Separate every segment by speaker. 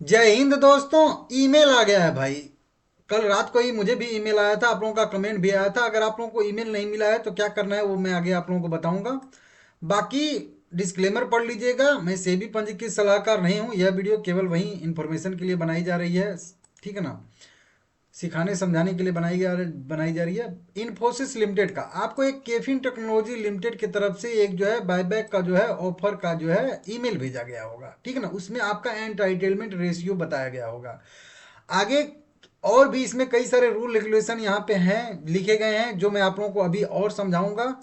Speaker 1: जय हिंद दोस्तों। ईमेल आ गया है भाई। कल रात को ही मुझे भी ईमेल आया था, आप लोगों का कमेंट भी आया था। अगर आप लोगों को ईमेल नहीं मिला है तो क्या करना है वो मैं आगे आप लोगों को बताऊंगा। बाकी डिस्क्लेमर पढ़ लीजिएगा, मैं सेबी पंजीकृत सलाहकार नहीं हूँ। यह वीडियो केवल वही इंफॉर्मेशन के लिए बनाई जा रही है, ठीक है ना। सिखाने समझाने के लिए बनाई जा रही है। इन्फोसिस लिमिटेड का आपको एक केफिन टेक्नोलॉजी लिमिटेड की तरफ से एक जो है बायबैक का जो है ऑफर का जो है ईमेल भेजा गया होगा, ठीक है ना। उसमें आपका एंटाइटलमेंट रेशियो बताया गया होगा आगे। और भी इसमें कई सारे रूल रेगुलेशन यहाँ पे हैं, लिखे गए हैं, जो मैं आप लोगों को अभी और समझाऊंगा।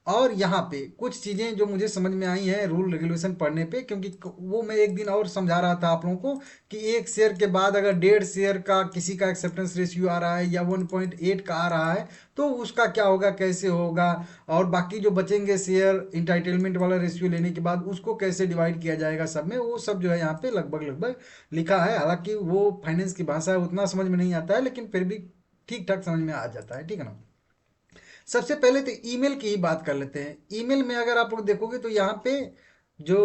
Speaker 1: और यहाँ पे कुछ चीज़ें जो मुझे समझ में आई हैं रूल रेगुलेशन पढ़ने पे, क्योंकि वो मैं एक दिन और समझा रहा था आप लोगों को कि एक शेयर के बाद अगर 1.5 शेयर का किसी का एक्सेप्टेंस रेशियो आ रहा है या 1.8 का आ रहा है तो उसका क्या होगा, कैसे होगा। और बाकी जो बचेंगे शेयर इंटाइटलमेंट वाला रेशियो लेने के बाद उसको कैसे डिवाइड किया जाएगा सब में, वो सब जो है यहाँ पे लगभग लगभग लिखा है। हालांकि वो फाइनेंस की भाषा है, उतना समझ में नहीं आता है, लेकिन फिर भी ठीक ठाक समझ में आ जाता है, ठीक है ना। सबसे पहले तो ईमेल की ही बात कर लेते हैं। ईमेल में अगर आप लोग देखोगे तो यहाँ पे जो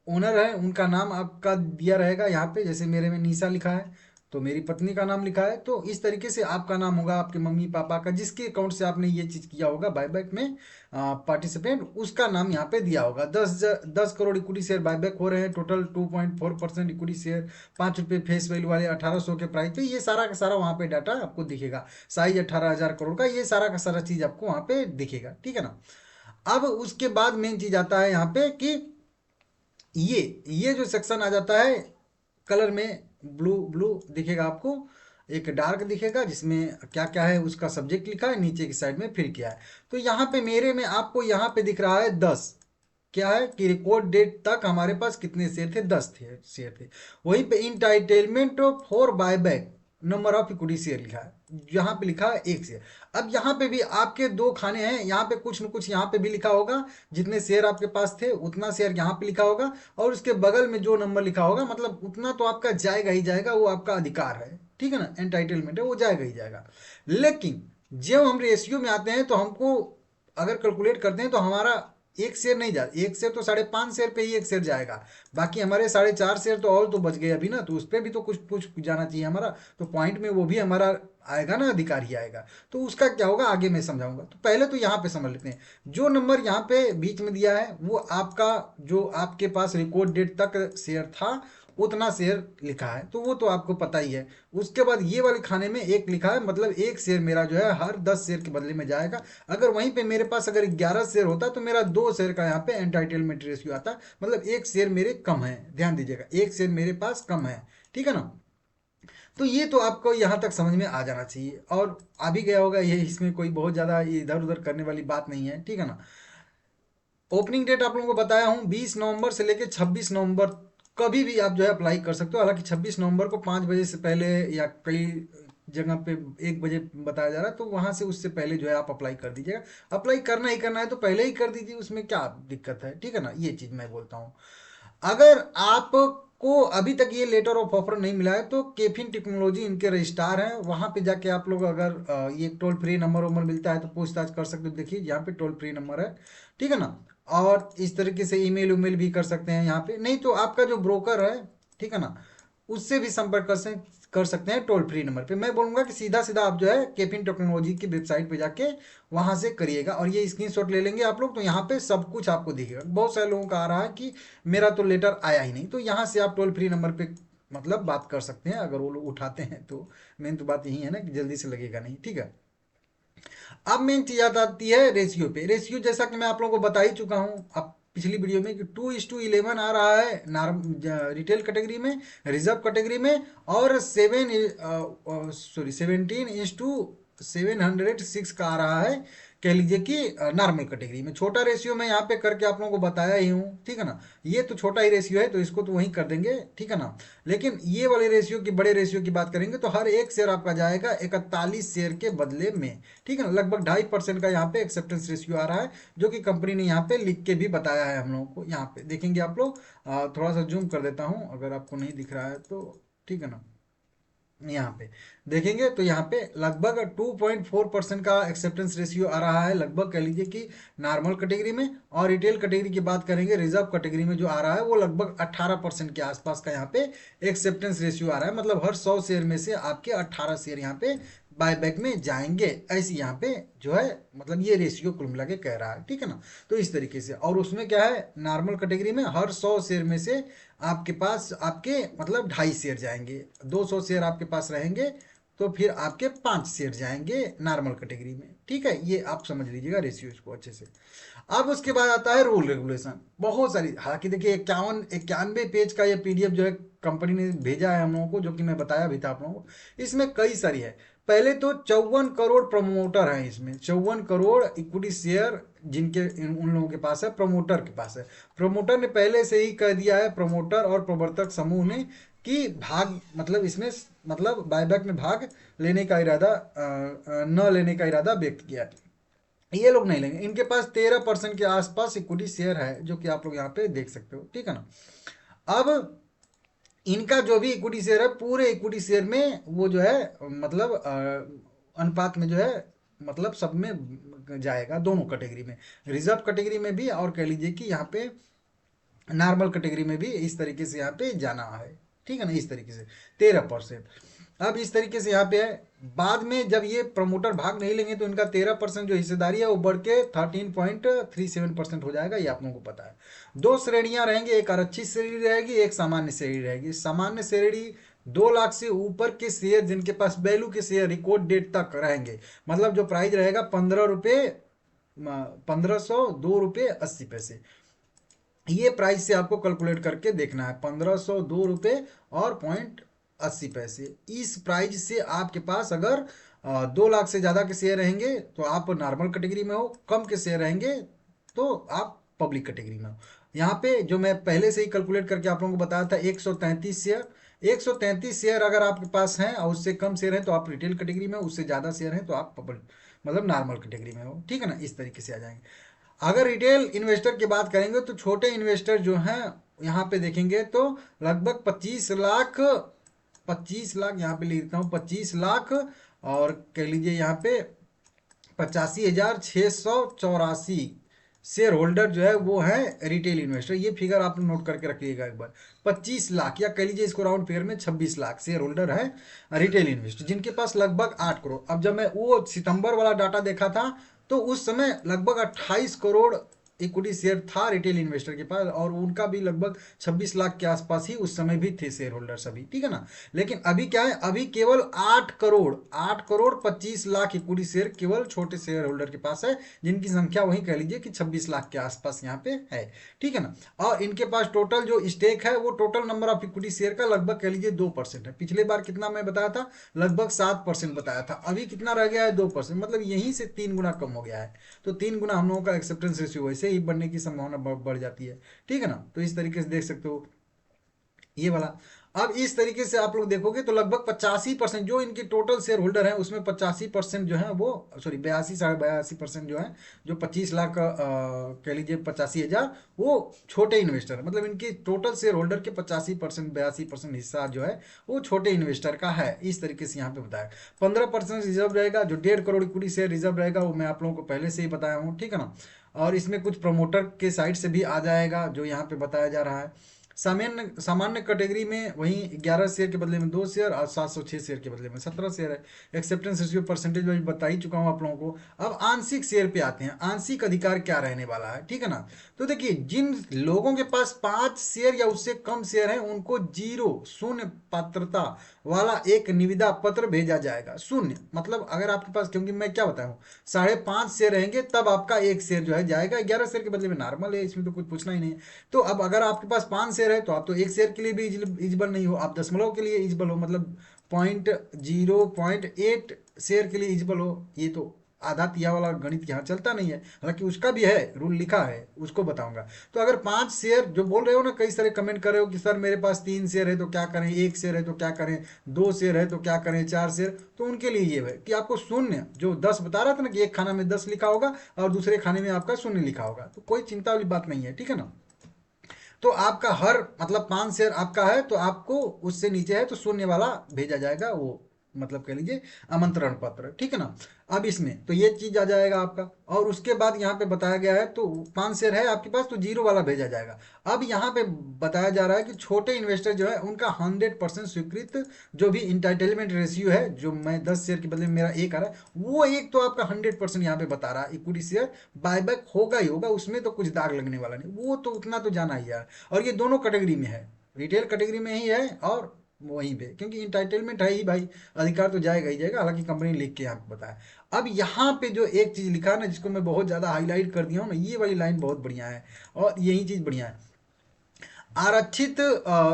Speaker 1: ओनर है उनका नाम आपका दिया रहेगा। यहाँ पे जैसे मेरे में निशा लिखा है तो मेरी पत्नी का नाम लिखा है, तो इस तरीके से आपका नाम होगा, आपके मम्मी पापा का, जिसके अकाउंट से आपने ये चीज़ किया होगा बायबैक में पार्टिसिपेंट, उसका नाम यहाँ पे दिया होगा। 10 करोड़ इक्विटी शेयर बायबैक हो रहे हैं, total 2.4% equity share, ₹5 face value वाले 1800 के प्राइस पे, ये सारा का सारा वहाँ पे डाटा आपको दिखेगा। साइज 18,000 करोड़ का, ये सारा का सारा चीज़ आपको वहाँ पे दिखेगा, ठीक है ना। अब उसके बाद मेन चीज़ आता है यहाँ पे कि ये जो सेक्शन आ जाता है कलर में, ब्लू ब्लू दिखेगा आपको। एक डार्क दिखेगा जिसमें क्या क्या है उसका सब्जेक्ट लिखा है, नीचे की साइड में फिर क्या है। तो यहाँ पे मेरे में आपको यहाँ पे दिख रहा है 10। क्या है कि रिकॉर्ड डेट तक हमारे पास कितने शेयर थे, 10 थे शेयर थे। वहीं पे entitlement for buyback number of equity share लिखा है, यहाँ पे लिखा है 1 शेयर। अब यहाँ पे भी आपके दो खाने हैं, यहाँ पे कुछ न कुछ यहाँ पे भी लिखा होगा, जितने शेयर आपके पास थे उतना शेयर यहाँ पे लिखा होगा। और उसके बगल में जो नंबर लिखा होगा, मतलब उतना तो आपका जाएगा ही जाएगा, वो आपका अधिकार है, ठीक है ना, एंटाइटलमेंट है, वो जाएगा ही जाएगा। लेकिन जब हम रेशियो में आते हैं तो हमको अगर कैलकुलेट करते हैं तो हमारा 1 शेयर नहीं जा, 1 शेयर तो 5.5 शेयर पे ही 1 शेयर जाएगा। बाकी हमारे 4.5 शेयर तो और तो बच गए अभी ना, तो उस पर भी तो कुछ कुछ जाना चाहिए हमारा। तो पॉइंट में वो भी हमारा आएगा ना, अधिकार ही आएगा। तो उसका क्या होगा आगे मैं समझाऊंगा। तो पहले तो यहाँ पे समझ लेते हैं, जो नंबर यहाँ पे बीच में दिया है वो आपका, जो आपके पास रिकॉर्ड डेट तक शेयर था उतना शेयर लिखा है, तो वो तो आपको पता ही है। उसके बाद ये वाले खाने में एक लिखा है, मतलब 1 शेयर मेरा जो है हर 10 शेयर के बदले में जाएगा। अगर वहीं पे मेरे पास अगर 11 शेयर होता तो मेरा 2 शेयर का यहाँ पे एंटाइटलमेंट रेशियो आता, मतलब 1 शेयर मेरे कम है। ध्यान दीजिएगा, 1 शेयर मेरे पास कम है, ठीक है ना। तो ये तो आपको यहाँ तक समझ में आ जाना चाहिए और आ भी गया होगा, ये इसमें कोई बहुत ज़्यादा इधर उधर करने वाली बात नहीं है, ठीक है ना। ओपनिंग डेट आप लोगों को बताया हूँ 20 नवंबर से लेकर 26 नवंबर, कभी भी आप जो है अप्लाई कर सकते हो। हालांकि 26 नवंबर को 5 बजे से पहले, या कई जगह पे 1 बजे बताया जा रहा है, तो वहां से उससे पहले जो है आप अप्लाई कर दीजिएगा। अप्लाई करना ही करना है तो पहले ही कर दीजिए, उसमें क्या दिक्कत है, ठीक है ना। ये चीज़ मैं बोलता हूँ। अगर आपको अभी तक ये लेटर ऑफ ऑफर नहीं मिला है तो केफिन टेक्नोलॉजी इनके रजिस्ट्रार हैं, वहां पे जाके आप लोग अगर ये टोल फ्री नंबर वंबर मिलता है तो पूछताछ कर सकते हो। देखिए यहाँ पे टोल फ्री नंबर है, ठीक है ना। और इस तरीके से ईमेल उमेल भी कर सकते हैं यहाँ पे, नहीं तो आपका जो ब्रोकर है, ठीक है ना, उससे भी संपर्क कर सकते हैं टोल फ्री नंबर पे। मैं बोलूंगा कि सीधा सीधा आप जो है केफिन टेक्नोलॉजी की वेबसाइट पे जाके वहां से करिएगा, और ये स्क्रीनशॉट ले लेंगे आप लोग तो यहाँ पे सब कुछ आपको दिखेगा। बहुत सारे लोगों का आ रहा है कि मेरा तो लेटर आया ही नहीं, तो यहाँ से आप टोल फ्री नंबर पे मतलब बात कर सकते हैं, अगर वो लोग उठाते हैं तो। मेन तो बात यही है ना कि जल्दी से लगेगा नहीं, ठीक है। अब मेन चीज आ जाती है रेशियो पे। रेशियो जैसा कि मैं आप लोगों को बता ही चुका हूँ अब पिछली वीडियो में कि 2:11 आ रहा है नॉर्म रिटेल कैटेगरी में, रिजर्व कैटेगरी में, और 17:706 का आ रहा है, कह लीजिए कि नॉर्मल कैटेगरी में। छोटा रेशियो मैं यहाँ पे करके आप लोगों को बताया ही हूँ, ठीक है ना। ये तो छोटा ही रेशियो है तो इसको तो वहीं कर देंगे, ठीक है ना। लेकिन ये वाले रेशियो की, बड़े रेशियो की बात करेंगे तो हर 1 शेयर आपका जाएगा 41 शेयर के बदले में, ठीक है ना। लगभग 2.5% का यहाँ पे एक्सेप्टेंस रेशियो आ रहा है, जो कि कंपनी ने यहाँ पे लिख के भी बताया है हम लोगों को। यहाँ पे देखेंगे आप लोग, थोड़ा सा जूम कर देता हूँ अगर आपको नहीं दिख रहा है तो, ठीक है ना। यहाँ पे देखेंगे तो यहाँ पे लगभग 2.4% का एक्सेप्टेंस रेशियो आ रहा है, लगभग कह लीजिए कि नॉर्मल कैटेगरी में। और रिटेल कैटेगरी की बात करेंगे, रिजर्व कैटेगरी में जो आ रहा है वो लगभग 18% के आसपास का यहाँ पे एक्सेप्टेंस रेशियो आ रहा है। मतलब हर 100 शेयर में से आपके 18 शेयर यहाँ पे बायबैक में जाएंगे, ऐसी यहाँ पे जो है मतलब ये रेशियो कुल मिला के कह रहा है, ठीक है ना। तो इस तरीके से, और उसमें क्या है, नॉर्मल कैटेगरी में हर 100 शेयर में से आपके पास आपके मतलब 2.5 शेयर जाएंगे, 200 शेयर आपके पास रहेंगे तो फिर आपके 5 शेयर जाएंगे नॉर्मल कैटेगरी में, ठीक है। ये आप समझ लीजिएगा रेशियो इसको अच्छे से। अब उसके बाद आता है रूल रेगुलेशन, बहुत सारी, हालांकि देखिए 91 पेज का ये पीडीएफ जो है कंपनी ने भेजा है हम लोगों को, जो कि मैं बताया भी था आप लोगों को। इसमें कई सारी है। पहले तो 54 करोड़ प्रमोटर हैं इसमें, 54 करोड़ इक्विटी शेयर जिनके उन लोगों के पास है, प्रमोटर के पास है। प्रमोटर ने पहले से ही कह दिया है, प्रमोटर और प्रवर्तक समूह ने, कि भाग मतलब इसमें मतलब बायबैक में भाग लेने का इरादा न लेने का इरादा व्यक्त किया है। ये लोग नहीं लेंगे। इनके पास 13% के आसपास इक्विटी शेयर है, जो कि आप लोग यहाँ पे देख सकते हो, ठीक है ना। अब इनका जो भी इक्विटी शेयर है, पूरे इक्विटी शेयर में वो जो है मतलब अनुपात में जो है मतलब सब में जाएगा, दोनों कैटेगरी में, रिजर्व कैटेगरी में भी और कह लीजिए कि यहाँ पे नॉर्मल कैटेगरी में भी इस तरीके से यहाँ पे जाना है, ठीक है ना, इस तरीके से 13%। अब इस तरीके से यहाँ पे है। बाद में जब ये प्रमोटर भाग नहीं लेंगे तो इनका 13% जो हिस्सेदारी है वो बढ़ के 13.37% हो जाएगा, ये आप लोगों को पता है। दो श्रेणियां रहेंगी, एक आरक्षित श्रेणी रहेगी, एक सामान्य श्रेणी रहेगी। सामान्य श्रेणी 2 लाख से ऊपर के शेयर जिनके पास वैल्यू के शेयर रिकॉर्ड डेट तक रहेंगे, मतलब जो प्राइस रहेगा 15 रुपये, 1502 रुपये 80 पैसे, ये प्राइस से आपको कैलकुलेट करके देखना है, 1502 रुपये और 0.80 पैसे। इस प्राइस से आपके पास अगर 2 लाख से ज़्यादा के शेयर रहेंगे तो आप नॉर्मल कैटेगरी में हो, कम के शेयर रहेंगे तो आप पब्लिक कैटेगरी में हो। यहाँ पे जो मैं पहले से ही कैलकुलेट करके आप लोगों को बताया था, 133 शेयर, 133 शेयर अगर आपके पास हैं और उससे कम शेयर हैं तो आप रिटेल कैटेगरी में, उससे ज़्यादा शेयर हैं तो आप पब्लिक मतलब नॉर्मल कैटेगरी में हो, ठीक है ना। इस तरीके से आ जाएंगे। अगर रिटेल इन्वेस्टर की बात करेंगे तो छोटे इन्वेस्टर जो हैं यहाँ पे देखेंगे तो लगभग 25 लाख, 25 लाख यहाँ पे लिख देता हूँ, 25 लाख, और कह लीजिए यहाँ पे 85,684 शेयर होल्डर जो है वो है रिटेल इन्वेस्टर। ये फिगर आप नोट करके रखिएगा एक बार, 25 लाख, या कह लीजिए इसको राउंड फिगर में 26 लाख शेयर होल्डर है रिटेल इन्वेस्टर, जिनके पास लगभग 8 करोड़। अब जब मैं वो सितंबर वाला डाटा देखा था तो उस समय लगभग 28 करोड़ इक्विटी शेयर था रिटेल इन्वेस्टर के पास, और उनका भी लगभग 26 लाख के आसपास ही उस समय भी थे शेयर होल्डर सभी, ठीक है ना। लेकिन अभी क्या है, अभी केवल 8 करोड़ 25 लाख इक्विटी शेयर केवल छोटे शेयर होल्डर के पास है, जिनकी संख्या वही कह लीजिए कि 26 लाख के आसपास यहाँ पे है, ठीक है ना। और इनके पास टोटल जो स्टेक है वो total number of equity share का लगभग कह लीजिए 2% है। पिछले बार कितना मैं बताया था, लगभग 7% बताया था, अभी कितना रह गया है, 2%, मतलब यहीं से 3 गुना कम हो गया है। तो 3 गुना हम लोगों का एक्सेप्टेंस रेशियो वैसे ही बढ़ने की संभावना बढ़ जाती है, ठीक है ना। तो इस तरीके से देख सकते हो ये वाला। अब इस तरीके से आप लोग देखोगे तो लगभग 85% जो इनके टोटल शेयर होल्डर हैं उसमें 85% जो है वो, सॉरी 82 साढ़े 82% जो है, जो 25 लाख कह लीजिए 85,000, वो छोटे इन्वेस्टर, मतलब इनके टोटल शेयर होल्डर के 85%, 82% हिस्सा जो है वो छोटे इन्वेस्टर का है। इस तरीके से यहाँ पे बताया। 15% रिजर्व रहेगा, जो 1.5 करोड़ इक्विटी शेयर रिजर्व रहेगा वो मैं आप लोगों को पहले से ही बताया हूँ, ठीक है ना। और इसमें कुछ प्रमोटर के साइड से भी आ जाएगा जो यहाँ पे बताया जा रहा है। सामान्य सामान्य कैटेगरी में वहीं 11 शेयर के बदले में 2 शेयर और 706 शेयर के बदले में 17 शेयर है। एक्सेप्टेंस रेशियो परसेंटेज वाइज बता ही चुका हूँ आप लोगों को। अब आंशिक शेयर पे आते हैं, आंशिक अधिकार क्या रहने वाला है, ठीक है ना। तो देखिए, जिन लोगों के पास 5 शेयर या उससे कम शेयर है उनको 0 पात्रता वाला एक निविदा पत्र भेजा जाएगा। शून्य मतलब अगर आपके पास, क्योंकि मैं क्या बताऊँ, 5.5 शेयर रहेंगे तब आपका एक शेयर जो है जाएगा, 11 शेयर के बदले में नॉर्मल है, इसमें तो कुछ पूछना ही नहीं है। तो अब अगर आपके पास 5 शेयर है तो आप तो एक शेयर के लिए भी एलिजिबल नहीं हो, आप दशमलव के लिए एलिजिबल हो, मतलब 0.8 शेयर के लिए एलिजिबल हो। ये तो आधा तिया वाला गणित यहाँ चलता नहीं है, हालांकि उसका भी है, रूल लिखा है, उसको बताऊंगा। तो अगर 5 शेयर जो बोल रहे हो ना, कई सारे कमेंट कर रहे हो कि सर मेरे पास 3 शेयर है तो क्या करें, 1 शेयर है तो क्या करें, 2 शेयर है तो क्या करें, 4 शेयर, तो उनके लिए ये है कि आपको शून्य, जो 10 बता रहा था ना कि एक खाना में 10 लिखा होगा और दूसरे खाने में आपका शून्य लिखा होगा, तो कोई चिंता वाली बात नहीं है, ठीक है ना। तो आपका हर मतलब 5 शेयर आपका है तो आपको उससे नीचे है तो शून्य वाला भेजा जाएगा, वो मतलब कह लीजिए आमंत्रण पत्र, ठीक है ना। अब इसमें तो ये चीज आ जाएगा आपका, और उसके बाद यहाँ पे बताया गया है तो 5 शेयर है आपके पास तो जीरो वाला भेजा जाएगा। अब यहाँ पे बताया जा रहा है कि छोटे इन्वेस्टर जो है उनका 100% स्वीकृत जो भी इंटाइटलमेंट रेशियो है, जो मैं 10 शेयर के बदले में मेरा एक आ रहा है, वो एक तो आपका 100% यहाँ पे बता रहा है इक्विटी शेयर बायबैक होगा ही होगा, उसमें तो कुछ दाग लगने वाला नहीं, वो तो उतना तो जाना ही है। और ये दोनों कैटेगरी में है, रिटेल कैटेगरी में ही है और वहीं पे, क्योंकि इंटाइटलमेंट है ही भाई, अधिकार तो जाएगा ही जाएगा, हालांकि कंपनी लिख के यहाँ पे बताया। अब यहाँ पे जो एक चीज लिखा है ना, जिसको मैं बहुत ज्यादा हाईलाइट कर दिया हूँ ना, ये वाली लाइन बहुत बढ़िया है और यही चीज बढ़िया है। आरक्षित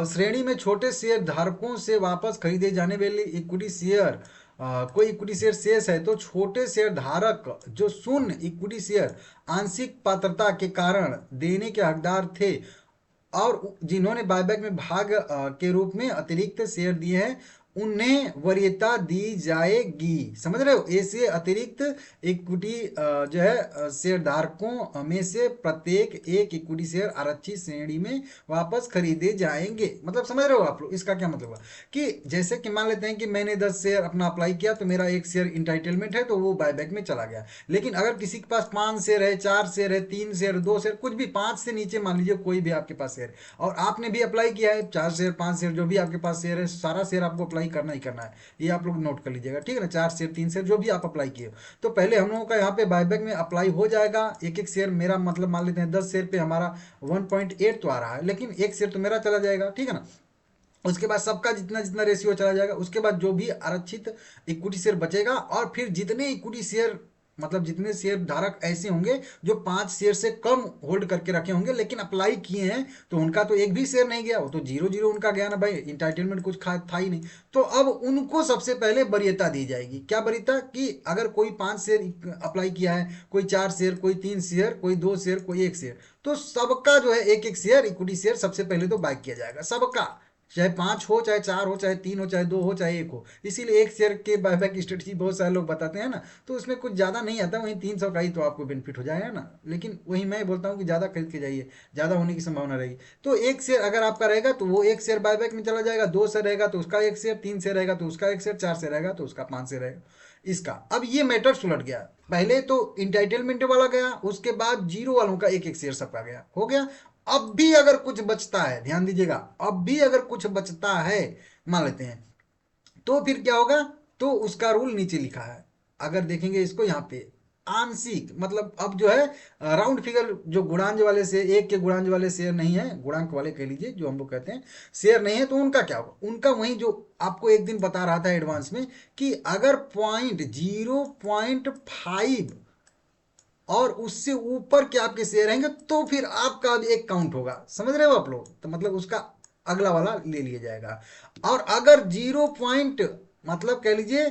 Speaker 1: श्रेणी में छोटे शेयर धारकों से वापस खरीदे जाने वाले इक्विटी शेयर, कोई इक्विटी शेयर शेष है तो छोटे शेयर धारक जो शून्य इक्विटी शेयर आंशिक पात्रता के कारण देने के हकदार थे और जिन्होंने बायबैक में भाग के रूप में अतिरिक्त शेयर दिए हैं, उन्हें वरीयता दी जाएगी। समझ रहे हो, ऐसे अतिरिक्त इक्विटी जो है शेयर धारकों में से प्रत्येक एक इक्विटी शेयर आरक्षित श्रेणी में वापस खरीदे जाएंगे। मतलब समझ रहे हो आप लोग, इसका क्या मतलब हुआ कि जैसे कि मान लेते हैं कि मैंने 10 शेयर अपना अप्लाई किया तो मेरा 1 शेयर इंटाइटलमेंट है तो वो बायबैक में चला गया। लेकिन अगर किसी के पास 5 शेयर है, 4 शेयर है, 3 शेयर, 2 शेयर, कुछ भी 5 से नीचे मान लीजिए कोई भी आपके पास शेयर, और आपने भी अप्लाई किया है 4 शेयर, 5 शेयर, जो भी आपके पास शेयर है, सारा शेयर आपको अप्लाई करना ही करना है, ये आप लोग नोट कर लीजिएगा, ठीक है ना। 4 शेयर, 3 शेयर, जो भी आप अप्लाई किए हो, तो पहले हम लोगों का यहाँ पे बायबैक में अप्लाई हो जाएगा। एक एक शेयर मेरा मतलब मान लेते हैं 10 शेयर पे हमारा 1.8 तो आ रहा है, लेकिन 1 शेयर तो मेरा चला जाएगा, ठीक है ना। उसके बाद सबका जितना जितना रेशियो चला जाएगा, उसके बाद जो भी आरक्षित इक्विटी शेयर बचेगा, और फिर जितने इक्विटी शेयर मतलब जितने शेयर धारक ऐसे होंगे जो 5 शेयर से कम होल्ड करके रखे होंगे लेकिन अप्लाई किए हैं, तो उनका तो एक भी शेयर नहीं गया, वो तो जीरो जीरो उनका गया ना भाई, इंटाइटलमेंट कुछ था ही नहीं। तो अब उनको सबसे पहले वरीयता दी जाएगी। क्या वरीयता, कि अगर कोई 5 शेयर अप्लाई किया है, कोई 4 शेयर, कोई 3 शेयर, कोई 2 शेयर, कोई 1 शेयर, तो सबका जो है एक एक शेयर इक्विटी शेयर सबसे पहले तो बाय किया जाएगा, सबका, चाहे 5 हो, चाहे 4 हो, चाहे 3 हो, चाहे 2 हो, चाहे 1 हो। इसीलिए 1 शेयर के बायबैक स्ट्रेटजी बहुत सारे लोग बताते हैं ना, तो उसमें कुछ ज़्यादा नहीं आता, वहीं 300 का ही तो आपको बेनिफिट हो जाएगा ना। लेकिन वही मैं बोलता हूँ कि ज़्यादा खरीद के जाइए, ज़्यादा होने की संभावना रहेगी। तो 1 शेयर अगर आपका रहेगा तो वो 1 शेयर बायबैक में चला जाएगा, 2 शेयर रहेगा तो उसका 1 शेयर, 3 शेयर रहेगा तो उसका 1 शेयर, 4 शेयर रहेगा तो उसका 5 शेयर रहेगा इसका। अब ये मैटर सुलट गया, पहले तो इंटाइटलमेंट वाला गया, उसके बाद जीरो वालों का एक एक शेयर सबका गया, हो गया। अब भी अगर कुछ बचता है, ध्यान दीजिएगा, अब भी अगर कुछ बचता है मान लेते हैं, तो फिर क्या होगा, तो उसका रूल नीचे लिखा है। अगर देखेंगे इसको यहाँ पे आंशिक मतलब अब जो है राउंड फिगर, जो गुणांज वाले से एक के गुणांज वाले शेयर नहीं है, गुणांक वाले कह लीजिए जो हम लोग कहते हैं, शेयर नहीं है, तो उनका क्या होगा, उनका वही जो आपको एक दिन बता रहा था एडवांस में, कि अगर 0.5 और उससे ऊपर के आपके शेयर रहेंगे तो फिर आपका एक काउंट होगा। समझ रहे हो आप लोग, तो मतलब उसका अगला वाला ले लिया जाएगा। और अगर 0 मतलब कह लीजिए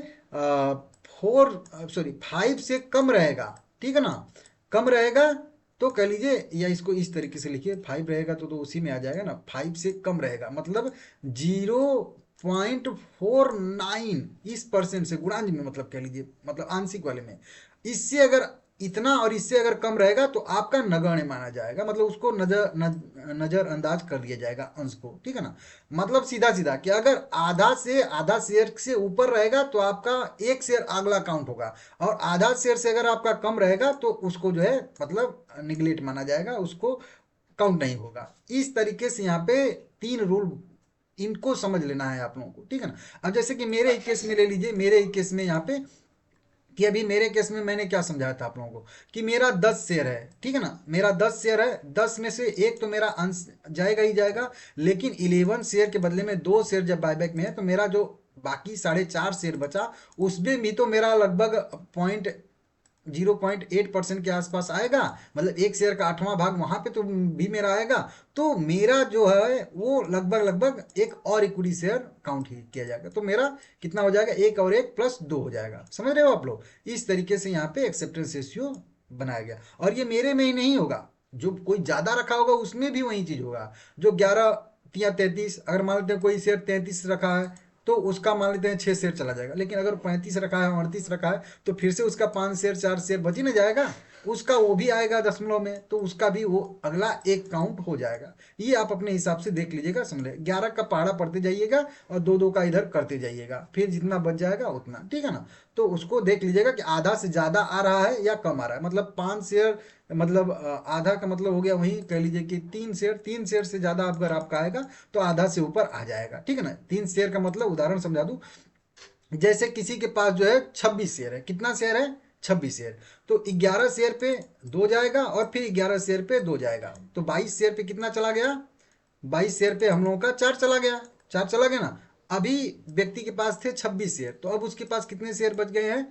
Speaker 1: 5 से कम रहेगा, ठीक है ना, कम रहेगा, तो कह लीजिए, या इसको इस तरीके से लिखिए, 5 रहेगा तो उसी में आ जाएगा ना, 5 से कम रहेगा मतलब 0.49 इस परसेंट से गुणांज में, मतलब कह लीजिए मतलब आंशिक वाले में, इससे अगर इतना और इससे अगर कम रहेगा तो आपका नगण्य माना जाएगा, मतलब उसको नजरअंदाज कर दिया जाएगा अंश को, ठीक है ना। मतलब सीधा सीधा कि अगर आधा शेयर से ऊपर रहेगा तो आपका 1 शेयर अगला काउंट होगा, और आधा शेयर से अगर आपका कम रहेगा तो उसको जो है मतलब निगलेक्ट माना जाएगा, उसको काउंट नहीं होगा। इस तरीके से यहाँ पे 3 रूल, इनको समझ लेना है आप लोगों को, ठीक है ना। अब जैसे कि मेरे ही केस में ले लीजिए, मेरे ही केस में यहाँ पे, कि अभी मेरे केस में मैंने क्या समझाया था आप लोगों को, कि मेरा 10 शेयर है, ठीक है ना, मेरा 10 शेयर है, 10 में से एक तो मेरा अंश जाएगा ही जाएगा, लेकिन 11 शेयर के बदले में 2 शेयर जब बायबैक में है तो मेरा जो बाकी 4.5 शेयर बचा, उसमें भी तो मेरा लगभग 0.8% के आसपास आएगा, मतलब 1 शेयर का 8वां भाग वहां पे तो भी मेरा आएगा। तो मेरा जो है वो लगभग लगभग एक और इक्विटी शेयर काउंट ही किया जाएगा, तो मेरा कितना हो जाएगा, 1 और 1 प्लस 2 हो जाएगा। समझ रहे हो आप लोग, इस तरीके से यहाँ पे एक्सेप्टेंस रेशियो बनाया गया। और ये मेरे में ही नहीं होगा, जो कोई ज्यादा रखा होगा उसमें भी वही चीज होगा, जो 11 या 33, अगर मान लेते हैं कोई शेयर 33 रखा है तो उसका मान लेते हैं 6 शेयर चला जाएगा। लेकिन अगर 35 रखा है, 38 रखा है, तो फिर से उसका 5 शेयर 4 शेयर बच ही ना जाएगा, उसका वो भी आएगा दशमलव में, तो उसका भी वो अगला एक काउंट हो जाएगा। ये आप अपने हिसाब से देख लीजिएगा, समझे। 11 का पहाड़ा पढ़ते जाइएगा और दो दो का इधर करते जाइएगा, फिर जितना बच जाएगा उतना, ठीक है ना। तो उसको देख लीजिएगा कि आधा से ज़्यादा आ रहा है या कम आ रहा है। मतलब 5 शेयर, मतलब आधा का मतलब हो गया वही कह लीजिए कि 3 शेयर, 3 शेयर से ज़्यादा अगर आपका आएगा तो आधा से ऊपर आ जाएगा, ठीक है ना। 3 शेयर का मतलब उदाहरण समझा दूँ, जैसे किसी के पास जो है 26 शेयर है, कितना शेयर है, 26 शेयर, तो 11 शेयर पे 2 जाएगा और फिर 11 शेयर पे 2 जाएगा, तो 22 शेयर पे कितना चला गया, 22 शेयर पे हम लोगों का 4 चला गया, 4 चला गया ना। अभी व्यक्ति के पास थे 26 शेयर, तो अब उसके पास कितने शेयर बच गए हैं,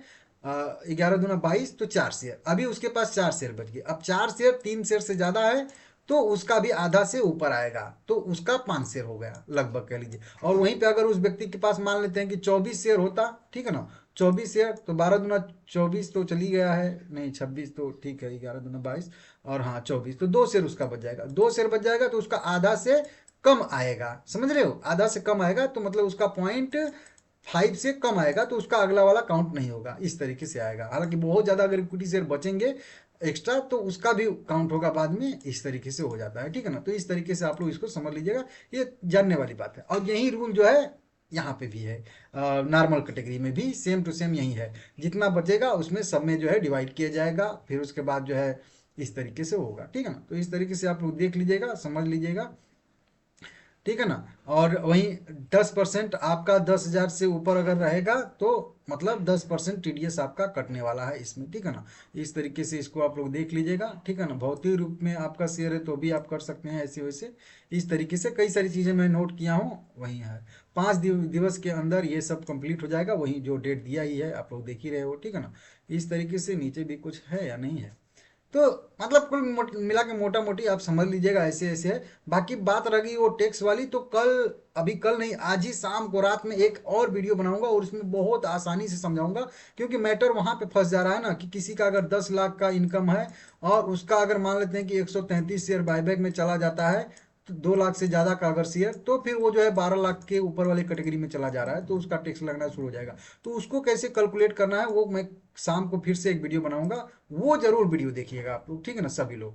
Speaker 1: 11 दूना 22, तो 4 शेयर, अभी उसके पास 4 शेयर बच गए। अब 4 शेयर 3 शेयर से ज़्यादा है तो उसका भी आधा से ऊपर आएगा, तो उसका 5 शेयर हो गया लगभग कह लीजिए। और वहीं पे अगर उस व्यक्ति के पास मान लेते हैं कि 24 शेयर होता, ठीक है ना, 24 शेयर, तो 12 दूना 24 तो चली गया है, नहीं 26 तो ठीक है, 11 दूना 22, और हाँ 24, तो 2 शेयर उसका बच जाएगा, 2 शेयर बच जाएगा, तो उसका आधा से कम आएगा, समझ रहे हो, आधा से कम आएगा, तो मतलब उसका 0.5 से कम आएगा, तो उसका अगला वाला काउंट नहीं होगा, इस तरीके से आएगा। हालांकि बहुत ज़्यादा अगर इक्विटी शेयर बचेंगे एक्स्ट्रा तो उसका भी काउंट होगा बाद में, इस तरीके से हो जाता है, ठीक है ना। तो इस तरीके से आप लोग इसको समझ लीजिएगा, ये जानने वाली बात है। और यही रूल जो है यहाँ पे भी है, नॉर्मल कैटेगरी में भी सेम टू सेम यही है, जितना बचेगा उसमें सब में जो है डिवाइड किया जाएगा, फिर उसके बाद जो है इस तरीके से होगा, ठीक है ना। तो इस तरीके से आप लोग देख लीजिएगा, समझ लीजिएगा, ठीक है ना। और वहीं 10% आपका 10,000 से ऊपर अगर रहेगा तो मतलब 10% टीडीएस आपका कटने वाला है इसमें, ठीक है ना। इस तरीके से इसको आप लोग देख लीजिएगा, ठीक है ना। भौतिक रूप में आपका शेयर है तो भी आप कर सकते हैं ऐसे वैसे, इस तरीके से कई सारी चीज़ें मैं नोट किया हूँ, वही है। 5 दिवस के अंदर ये सब कंप्लीट हो जाएगा, वही जो डेट दिया ही है आप लोग देख ही रहे हो, ठीक है ना। इस तरीके से नीचे भी कुछ है या नहीं है, तो मतलब कुल मिला के मोटा मोटी आप समझ लीजिएगा, ऐसे ऐसे है। बाकी बात रह गई वो टैक्स वाली, तो कल, अभी कल नहीं, आज ही शाम को रात में एक और वीडियो बनाऊंगा और उसमें बहुत आसानी से समझाऊंगा, क्योंकि मैटर वहां पे फंस जा रहा है ना, कि किसी का अगर 10 लाख का इनकम है और उसका अगर मान लेते हैं कि 133 शेयर बायबैक में चला जाता है, तो 2 लाख से ज़्यादा का अगर शेयर, तो फिर वो जो है 12 लाख के ऊपर वाली कैटेगरी में चला जा रहा है, तो उसका टैक्स लगना शुरू हो जाएगा। तो उसको कैसे कैलकुलेट करना है वो मैं शाम को फिर से एक वीडियो बनाऊंगा, वो जरूर वीडियो देखिएगा आप लोग, ठीक है ना सभी लोग।